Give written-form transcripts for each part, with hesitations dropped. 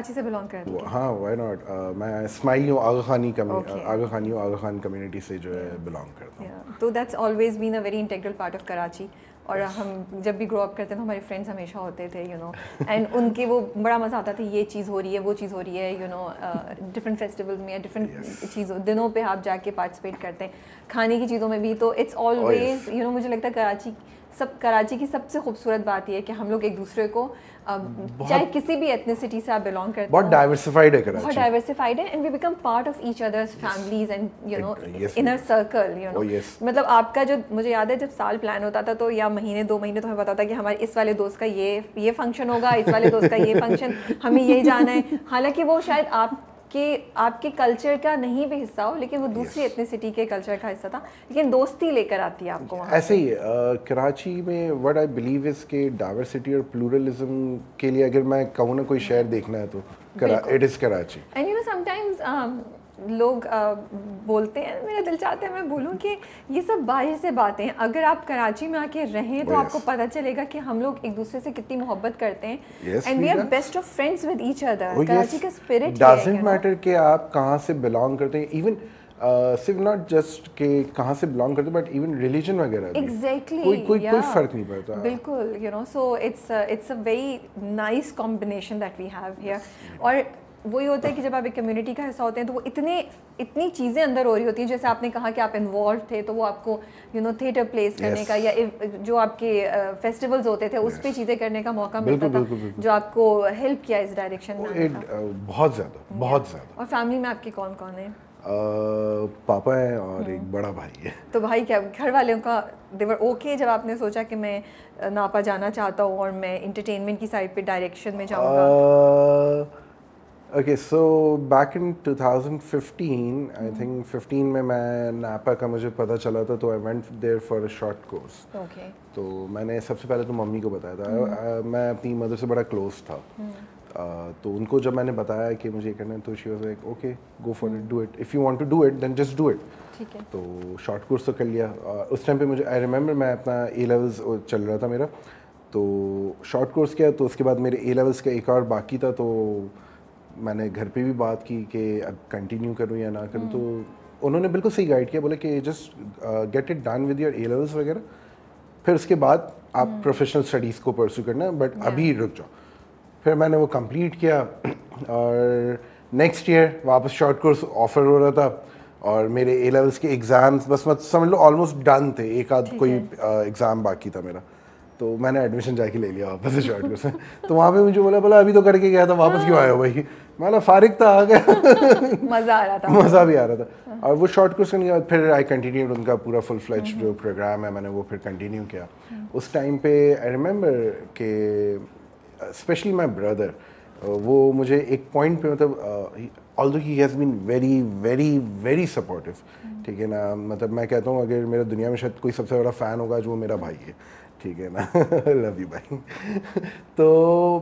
کراچی سے بلانگ کرتے ہیں؟ ہاں وائی ناٹ. میں اسماعیلی ہوں, آغا خانی کمیونٹی سے جو ہے بلانگ کرتا ہوں. تو that's always been a very integral part of Karachi. اور ہم جب بھی گرو اپ کرتے ہیں تو ہمارے فرینڈس ہمیشہ ہوتے تھے اینڈ ان کے وہ بڑا مزہ آتا تھا, یہ چیز ہو رہی ہے, وہ چیز ہو رہی ہے, ڈفرینٹ فیسٹیول میں ڈفرینٹ چیزوں دنوں پہ آپ جا کے پارٹیسپیٹ کرتے ہیں, کھانے کی چیزوں میں بھی. تو اٹس آلویز مجھے لگتا ہے کراچی کی سب سے خوبصورت بات یہ ہے کہ ہم لوگ ایک دوسرے کو, چاہے کسی بھی ایتھنیسٹی سے آپ بلانگ کرتے ہیں, بہت ڈائیورسفائڈ ہے کراچی, بہت ڈائیورسفائڈ ہے, and we become part of each others families and inner circle. مطلب آپ کا جو مجھے یاد ہے جب سال پلان ہوتا تھا تو یا مہینے 2 مہینے تو ہمیں پتا تھا کہ ہمارے اس والے دوست کا یہ فنکشن ہوگا, اس والے دوست کا یہ فنکشن, ہمیں یہی جانا ہے. حالانکہ وہ شاید آپ کے کلچر کا نہیں بھی حصہ ہو, لیکن وہ دوسری ایتھنیسٹی کے کلچر کا حصہ تھا, لیکن دوستی لے کر آتی ہے آپ کو وہاں. ایسے ہی کراچی میں وٹ آئی بلیو از کہ ڈائیورسٹی اور پلورلزم کے لیے اگر میں کہوں نا کوئی شہر دیکھنا ہے تو it is Karachi. And some times لوگ بولتے ہیں, میرا دل چاہتا ہے میں بولوں کہ یہ سب باہر سے باتیں ہیں, اگر آپ کراچی میں آ کے رہیں تو آپ کو پتہ چلے گا کہ ہم لوگ ایک دوسرے سے کتنی محبت کرتے ہیں, and we are best of friends with each other. Karachi کا اسپرٹ ڈزنٹ میٹر کہ آپ کہاں سے بلانگ کرتے ہیں, ایون صرف ناٹ جسٹ کہ کہاں سے بلانگ کرتے بٹ ایون ریلیجن وغیرہ, ایگزیکٹلی کوئی فرق نہیں پڑتا. بالکل, so it's a very nice combination that we have here. اور وہی ہوتا ہے کہ جب آپ ایک کمیونٹی کا حصہ ہوتے ہیں تو وہ اتنی چیزیں اندر ہو رہی ہوتی ہیں, جیسے آپ نے کہا کہ آپ انوالو تھے تو وہ آپ کو تھیٹر پلیس کرنے کا یا جو آپ کے فیسٹیولز ہوتے تھے اس پہ چیزیں کرنے کا موقع ملتا تھا, جو آپ کو ہیلپ کیا اس ڈائریکشن میں. بہت زیادہ. اور فیملی میں آپ کے کون کون ہیں؟ پاپا ہے اور ایک بڑا بھائی ہے. تو بھائی کیا گھر والوں کا دے ور اوکے جب آپ نے سوچا کہ میں ناپا جانا چاہتا ہوں اور میں انٹرٹینمنٹ کی سائڈ پہ ڈائریکشن میں جاؤں گا؟ Okay, so back in 2015, I think 15 میں ناپا کا مجھے پتہ چلا تھا, تو I went there for a short course. Okay. تو میں نے سب سے پہلے تو ممی کو بتایا تھا, میں اپنی مدر سے بڑا کلوز تھا, تو ان کو جب میں نے بتایا کہ مجھے یہ کرنا ہے تو she was like, okay, go for it, do it. If you want to do it, then just do it. ٹھیک ہے. تو شارٹ کورس تو کر لیا. اس ٹائم پہ مجھے آئی ریمبر میں اپنا اے لیولز چل رہا تھا میرا, تو شارٹ کورس کیا, تو اس کے بعد میرے اے لیولس کا ایک اور باقی تھا, تو میں نے گھر پہ بھی بات کی کہ اب کنٹینیو کروں یا نہ کروں. تو انہوں نے بالکل صحیح گائڈ کیا, بولے کہ just get it done with your A levels وغیرہ, پھر اس کے بعد آپ پروفیشنل اسٹڈیز کو پرسو کرنا ہے, بٹ ابھی رک جاؤ. پھر میں نے وہ کمپلیٹ کیا, اور نیکسٹ ایئر واپس شارٹ کورس آفر ہو رہا تھا, اور میرے اے لیولس کے ایگزامس بس سمجھ لو آلموسٹ ڈن تھے, ایک آدھ کوئی ایگزام باقی تھا میرا. تو میں نے ایڈمیشن جا کے لے لیا واپس سے شارٹ کورس میں. تو وہاں پہ مجھے بولا ابھی تو کر کے گیا تھا, واپس کیوں آئے ہو بھائی؟ میں فارغ تھا, آ گیا, مزہ آ رہا تھا, مزہ بھی آ رہا تھا. اور وہ شارٹ کورس کرنے کے بعد پھر آئی کنٹینیوڈ, ان کا پورا فل فلیج جو پروگرام ہے میں نے وہ پھر کنٹینیو کیا. اس ٹائم پہ آئی ریممبر کہ اسپیشلی مائی بردر, وہ مجھے ایک پوائنٹ پہ مطلب آلدو he has been very very very supportive, ٹھیک ہے نا. مطلب میں کہتا ہوں اگر میرا دنیا میں شاید کوئی سب سے بڑا فین ہوگا جو میرا بھائی ہے, ٹھیک ہے نا. لو یو بھائی. تو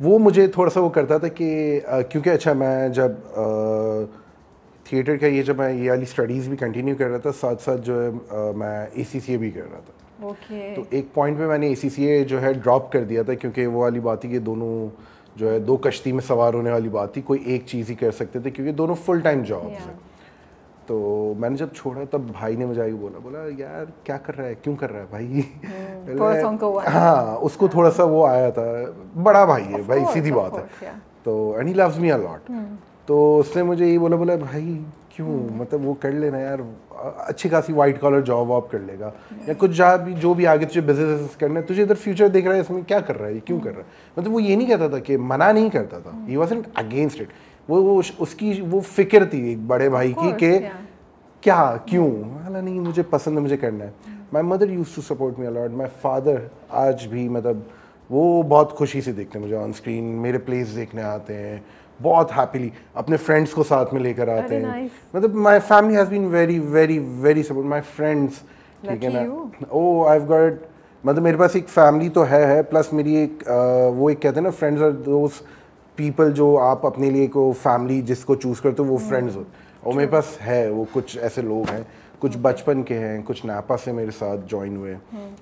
وہ مجھے تھوڑا سا وہ کرتا تھا کہ کیونکہ اچھا میں جب تھیٹر کا جب میں یہ والی اسٹڈیز بھی کنٹینیو کر رہا تھا, ساتھ ساتھ جو ہے میں اے سی سی اے بھی کر رہا تھا. تو ایک پوائنٹ پہ میں نے اے سی سی اے جو ہے ڈراپ کر دیا تھا, کیونکہ وہ والی بات تھی کہ دونوں جو ہے دو کشتی میں سوار ہونے والی بات تھی, کوئی ایک چیز ہی کر سکتے تھے کیونکہ دونوں فل ٹائم جابس ہیں. تو میں نے جب چھوڑا تب بھائی نے مجھے بولا یار کیا کر رہا ہے, کیوں کر رہا ہے بھائی. ہاں اس کو تھوڑا سا وہ آیا تھا, بڑا بھائی ہے بھائی, سیدھی بات ہے. تو اینڈ ہی لوز می ا لاٹ. تو اس نے مجھے یہ بولا بھائی کیوں, مطلب وہ کر لینا یار, اچھی خاصی وائٹ کالر جاب واب کر لے گا, یا کچھ جو بھی آگے تجھے بزنس کرنا ہے, تجھے ادھر فیوچر دیکھ رہا ہے, اس میں کیا کر رہا ہے, کیوں کر رہا ہے. مطلب وہ یہ نہیں کہتا تھا کہ منع نہیں کرتا تھا, ہی وازنٹ اگینسٹ اٹ. وہ اس کی وہ فکر تھی ایک بڑے بھائی کی کہ کیا کیوں, حالانکہ نہیں مجھے پسند ہے, مجھے کرنا ہے. My mother use to support me a lot. My father آج بھی مطلب وہ بہت خوشی سے دیکھتے ہیں مجھے آن اسکرین, میرے پلیز دیکھنے آتے ہیں بہت ہیپیلی, اپنے فرینڈس کو ساتھ میں لے کر آتے ہیں. مطلب my family has been very very very support. My friends, ٹھیک ہے نا, او آئی ہیو گاٹ, مطلب میرے پاس ایک فیملی تو ہے, پلس میری ایک وہ ایک کہتے ہیں نا فرینڈز آر دوز پیپل جو آپ اپنے لیے کو فیملی جس کو چوز کرتے ہو وہ فرینڈز ہوتے, اور میرے پاس ہے وہ کچھ ایسے لوگ ہیں, کچھ بچپن کے ہیں, کچھ ناپا سے میرے ساتھ جوائن ہوئے,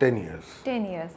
10 years।